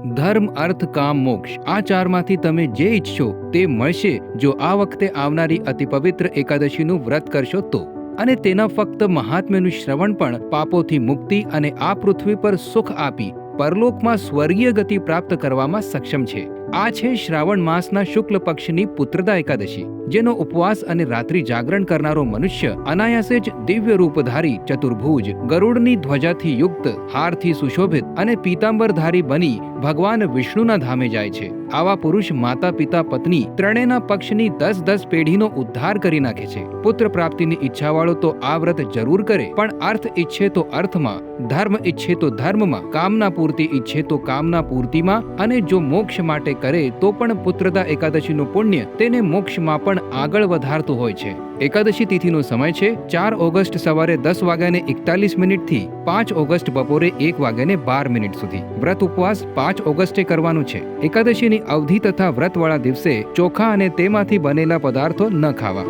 ધર્મ, અર્થ, કામ, મોક્ષ આ ચારમાંથી તમે જે ઈચ્છો તે મળશે જો આ વખતે આવનારી અતિ પવિત્ર એકાદશીનું વ્રત કરશો તો. અને તેના ફક્ત મહાત્મ્યનું શ્રવણ પણ પાપોથી મુક્તિ અને આ પૃથ્વી પર સુખ આપી પરલોકમાં સ્વર્ગીય ગતિ પ્રાપ્ત કરવામાં સક્ષમ છે. આ છે શ્રાવણ માસના શુક્લ પક્ષની પુત્રદા એકાદશી, જેનો ઉપવાસ અને રાત્રિ જાગરણ કરનારો મનુષ્ય અનાયાસે જ દિવ્ય રૂપધારી, ચતુર્ભુજ, ગરુડની ધ્વજાથી યુક્ત, હારથી સુશોભિત અને પીતાંબરધારી બની ભગવાન વિષ્ણુના ધામે જાય છે. આવા પુરુષ માતા, પિતા, પત્ની ત્રણેયના પક્ષની 10-10 પેઢીનો ઉદ્ધાર કરી નાખે છે. પુત્ર પ્રાપ્તિની ઈચ્છાવાળો તો આ વ્રત જરૂર કરે, પણ અર્થ ઈચ્છે તો અર્થમાં, ધર્મ ઈચ્છે તો ધર્મમાં, કામના પૂર્તિ ઈચ્છે તો કામના પૂર્તિમાં, અને જો મોક્ષ માટે કરે તો પણ પુત્રદા એકાદશીનું પુણ્ય તેને મોક્ષમાં પણ આગળ વધારતું હોય છે. એકાદશી તિથિનો સમય છે 4 ઓગસ્ટ સવારે 10:41 થી 5 ઓગસ્ટ બપોરે 1:12 સુધી. વ્રત ઉપવાસ 5 ઓગસ્ટે કરવાનું છે. એકાદશીની અવધિ તથા વ્રતવાળા દિવસે ચોખા અને તેમાંથી બનેલા પદાર્થો ન ખાવા.